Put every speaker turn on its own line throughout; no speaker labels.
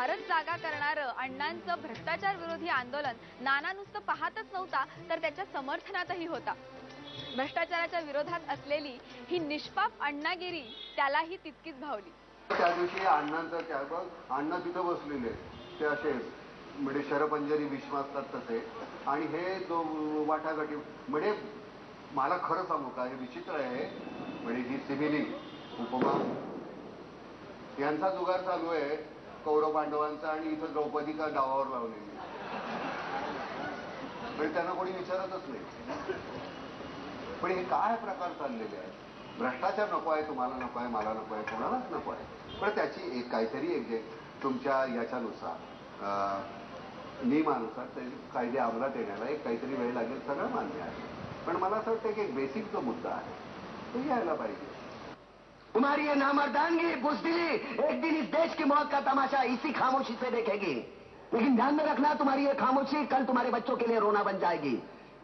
भारत जागा करणारं अण्णांचं भ्रष्टाचार विरोधी आंदोलन नाना नुसतं पाहतच नव्हता तर त्याच्या समर्थनातही होता। भ्रष्टाचाराच्या विरोधात असलेली ही निष्पाप अण्णागिरी त्यालाही तितकीच भावली।
त्या दिवशी अण्णांचा त्याग अण्णा तिथं बसलेले ते असे म्हणजे शरपंजरी विश्वास असतात तसे आणि हे वाटाघाटी म्हणजे मला खरं सांगू का हे विचित्र आहे म्हणजे ही सिमिली उपमा यांचा जुगार चालू आहे कौरव पांडवांचा आणि इथं द्रौपदी का डावावर लावलेली म्हणजे त्यांना कोणी विचारतच नाही। पण हे काय प्रकार चाललेले आहेत भ्रष्टाचार नको आहे तुम्हाला नको आहे मला नको आहे कोणालाच नको आहे पण त्याची एक काहीतरी एक जे तुमच्या याच्यानुसार नियमानुसार ते कायदे अंमलात येण्याला एक काहीतरी वेळ लागेल सगळं मान्य आहे पण मला असं वाटतं की एक बेसिक जो मुद्दा आहे तो यायला पाहिजे।
तुम्हारी ये नामर्दानगी बुज़दिली एक दिन इस देश की मौत का तमाशा इसी खामोशी से देखेगी लेकिन ध्यान में रखना तुम्हारी ये खामोशी कल तुम्हारे बच्चों के लिए रोना बन जाएगी।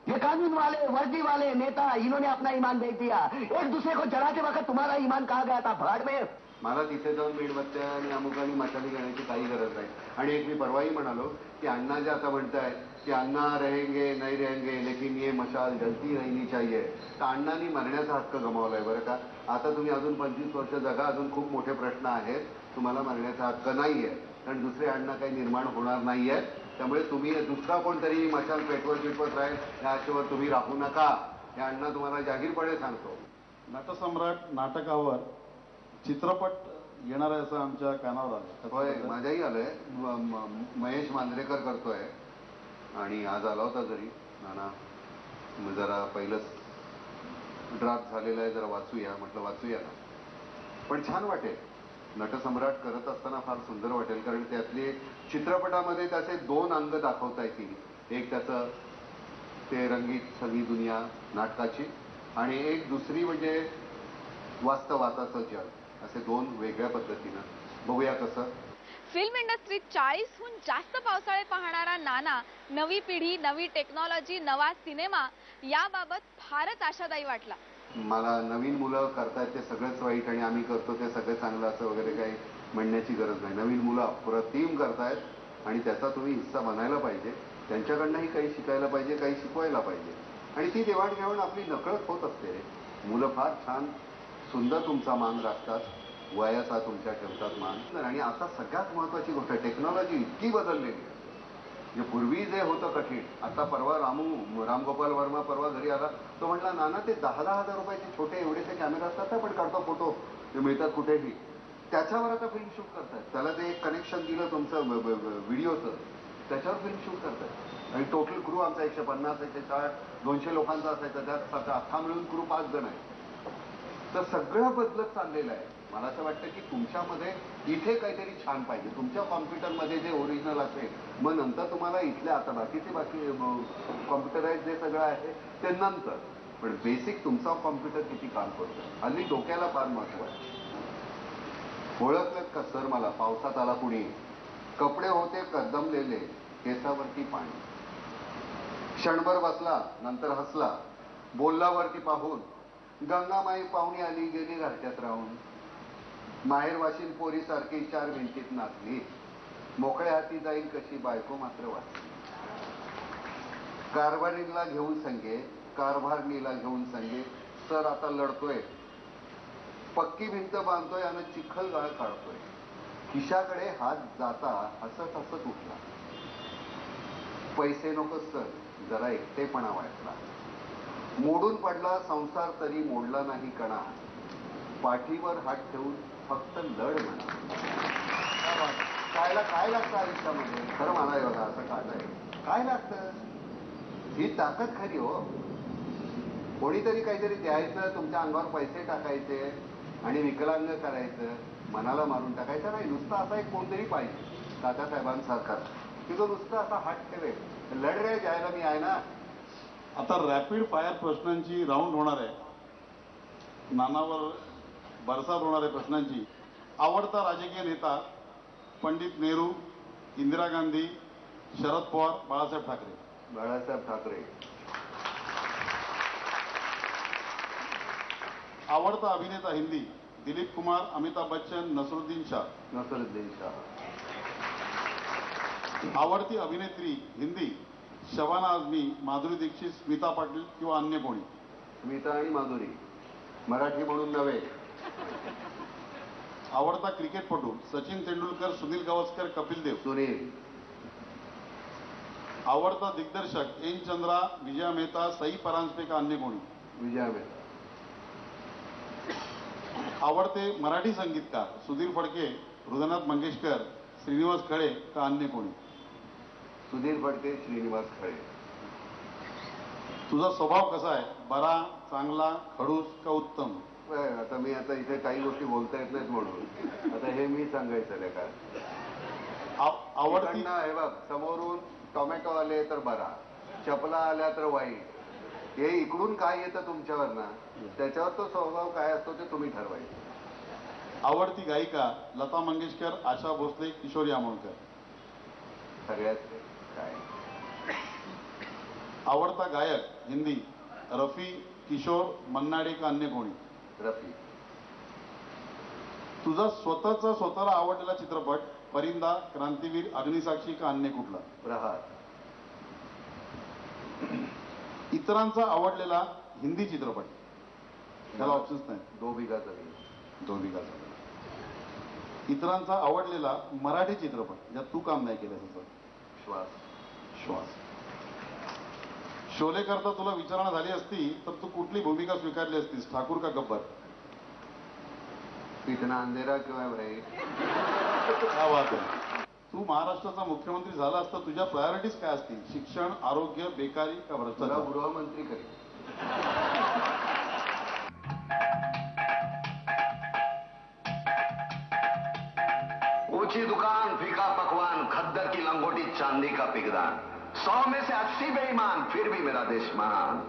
ये कानून वाले वर्दी वाले नेता इन्होंने अपना ईमान बेच दिया एक दूसरे को जलाते वक्त तुम्हारा ईमान कहा गया था भाड़ में।
मला तिथे जाऊन मेणबत्त्या आणि अमुक आणि मशाली घेण्याची काही गरज नाही आणि एक मी परवाही म्हणालो की अण्णा जे आता म्हणताय की अण्णा रहेंगे नहीं रहेंगे लेकिन ये मशाल जलती रहनी चाहिए तर अण्णांनी मरण्याचा हक्क गमावलाय बरं का। आता तुम्ही अजून 25 वर्ष जगा अजून खूप मोठे प्रश्न आहेत तुम्हाला मरण्याचा हक्क नाहीये कारण दुसरे अण्णा काही निर्माण होणार नाहीये त्यामुळे तुम्ही दुसरा कोणतरी मशाल पेटवत राहील या आशेवर तुम्ही राहू नका हे अण्णा तुम्हाला जाहीरपणे सांगतो।
नटसम्राट नाटकावर चित्रपट येणार आहे असं आमच्या कानावर आलं।
होय माझ्याही आलंय महेश मांजरेकर करतोय आणि आज आला होता जरी नाना जरा पहिलंच ड्राफ्ट झालेला आहे जरा वाचूया म्हटलं वाचूया ना पण छान वाटेल नटसम्राट करत असताना फार सुंदर वाटेल कारण त्यातले चित्रपटामध्ये त्याचे 2 अंग दाखवता येतील एक त्याचं ते रंगीत सगळी दुनिया नाटकाची आणि एक दुसरी म्हणजे वास्तवाचं जग असे 2 वेगळ्या पद्धतीनं बघूया कसं।
फिल्म इंडस्ट्रीत 40हून जास्त पावसाळे पाहणारा नाना नवी पिढी नवी टेक्नॉलॉजी नवा सिनेमा याबाबत फारच आशादायी वाटला।
मला नवीन मुलं करतायत ते सगळंच वाईट आणि आम्ही करतो ते सगळं चांगलं असं वगैरे काही म्हणण्याची गरज नाही। नवीन मुलं अप्रतिम करतायत आणि त्याचा तुम्ही हिस्सा बनायला पाहिजे त्यांच्याकडनंही काही शिकायला पाहिजे काही शिकवायला पाहिजे आणि ती देवाणघेवाण आपली नकळत होत असते। मुलं फार छान सुंदर तुमचा मान राखतात वयाचा तुमच्या ठेवतात मान आणि आता सगळ्यात महत्वाची गोष्ट टेक्नॉलॉजी इतकी बदललेली आहे म्हणजे पूर्वी जे होतं कठीण आता परवा रामगोपाल वर्मा परवा घरी आला तो म्हटला नाना ते 10-10 हजार रुपयाचे छोटे एवढेसे कॅमेरा असतात ना पण काढतो फोटो ते मिळतात कुठेही त्याच्यावर आता फिल्म शूट करतात त्याला ते एक कनेक्शन दिलं तुमचं व्हिडिओचं त्याच्यावर फिल्म शूट करतात आणि टोटल क्रू आमचा 150 160 200 लोकांचा असायचा त्यात अख्खा मिळून क्रू 5 जण आहे तर सगळं बदलत चाललेलं आहे। मला असं वाटतं की तुमच्यामध्ये इथे काहीतरी छान पाहिजे तुमच्या कॉम्प्युटरमध्ये जे ओरिजिनल असेल मग नंतर तुम्हाला इथल्या आता बाकी कॉम्प्युटराइज जे सगळं आहे ते नंतर पण बेसिक तुमचा कॉम्प्युटर किती काम करतो हल्ली डोक्याला फार महत्व आहे। ओळखलं का सर मला पावसात आला कुणी कपडे होते कदमलेले केसावरती पाणी क्षणभर बसला नंतर हसला बोललावरती पाहून गंगामाई पाहुणी आली गेली घरच्यात राहून माहेर वाशील पोरी सारखी 4 भिंतीत नाचली मोकळ्या हाती जाईल कशी बायको मात्र वाचली कारभारीला घेऊन संगे सर आता लढतोय पक्की भिंत बांधतोय आणि चिखल गाळ काढतोय खिशाकडे हात जाता हसत हसत उठला पैसे नको सर जरा एकटेपणा वाटला मोडून पडला संसार तरी मोडला नाही कणा पाठीवर हात ठेवून फक्त लढ म्हणा। काय लागतं आयुष्यामध्ये खरं म्हणाय बघा असं काढलंय काय लागतं ही ताकद खरी हो कोणीतरी काहीतरी द्यायचं तुमच्या अंगावर पैसे टाकायचे आणि विकलांग करायचं मनाला मारून टाकायचं नाही नुसतं असा एक कोणतरी पाहिजे दादासाहेबांसारखा की जो नुसतं असा हात ठेवेल लढ रे जायला मी आहे ना।
आता रॅपिड फायर प्रश्नांची राऊंड होणार आहे नानावर बरसात होणार आहे प्रश्नांची। आवडता राजकीय नेता पंडित नेहरू इंदिरा गांधी शरद पवार बाळासाहेब ठाकरे। आवडता अभिनेता हिंदी दिलीप कुमार अमिताभ बच्चन नसरुद्दीन शाह। आवडती अभिनेत्री हिंदी शबाना आझमी, माधुरी दीक्षित, स्मिता पाटील किंवा अन्य कोणी?
स्मिता आणि माधुरी. मराठी म्हणून नव्हे.
आवडता क्रिकेटपटू सचिन तेंडुलकर, सुनील गावस्कर, कपिल देव?
सुनील.
आवडता दिग्दर्शक एन चंद्रा, विजया मेहता, सई परांजपे का अन्य कोणी?
विजया मेहता.
आवडते मराठी संगीतकार सुधीर फडके, हृदयनाथ मंगेशकर, श्रीनिवास खळे का अन्य कोणी?
सुधीर फडके, श्रीनिवास खळे.
तुझा स्वभाव कसा आहे? बरा, चांगला, खडूस का उत्तम?
आता मी इथे काही गोष्टी बोलता येत नाहीत म्हणून आता हे मी सांगायचं नाही का.
आवडती
हे बघ, समोरून टोमॅटो आले तर बरा, चपला आल्या तर वाईट. हे इकडून काय येतं तुमच्यावर ना, त्याच्यावर तो स्वभाव काय असतो ते तुम्ही ठरवायचं.
आवडती गायिका लता मंगेशकर, आशा भोसले, किशोरी आमोणकर?
सगळ्यात काय.
आवडता गायक हिंदी रफी, किशोर, मन्ना डे का अन्य कोणी?
रफी.
तुझा स्वतःला आवडलेला चित्रपट परिंदा, क्रांतीवीर, अग्निसाक्षी का अन्य कुठला?
प्रहार.
इतरांचा आवडलेला हिंदी चित्रपट? त्याला ऑप्शन्स नाही.
दो बिघा जमीन.
दोन्ही का. इतरांचा आवडलेला मराठी चित्रपट ज्यात तू काम नाही केलं त्याचं?
श्वास.
श्वास. शोले करता तुला विचारणा झाली असती तर तू कुठली भूमिका स्वीकारली असतीस, ठाकूर का गब्बर?
इतना अंधेरा किंवा भाई.
क्या बात आहे. तू महाराष्ट्राचा मुख्यमंत्री झाला असता तुझ्या प्रायोरिटीज काय असतील? शिक्षण, आरोग्य, बेकारी का
तुला
भ्रष्टाचार?
गृहमंत्री करेल.
ऊंची दुकान, फीका पकवान, खद्दर की लंगोटी, चांदी का पिगदान, 100 में से 80 बेईमान, फिर भी मेरा देश महान.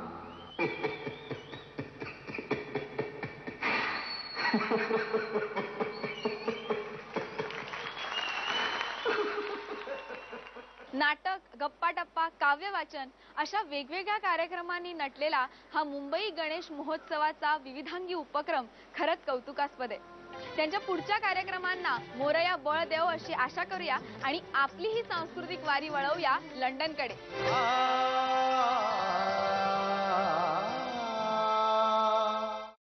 नाटक, गप्पा टप्पा, काव्य वाचन अशा वेगवेगळ्या कार्यक्रमांनी नटलेला हा मुंबई गणेश महोत्सवाचा विविधांगी उपक्रम खरंच कौतुकास्पद आहे. त्यांच्या पुढच्या कार्यक्रमांना मोरया बळ देव अशी आशा करूया आणि आपली ही सांस्कृतिक वारी वळवूया लंडनकडे.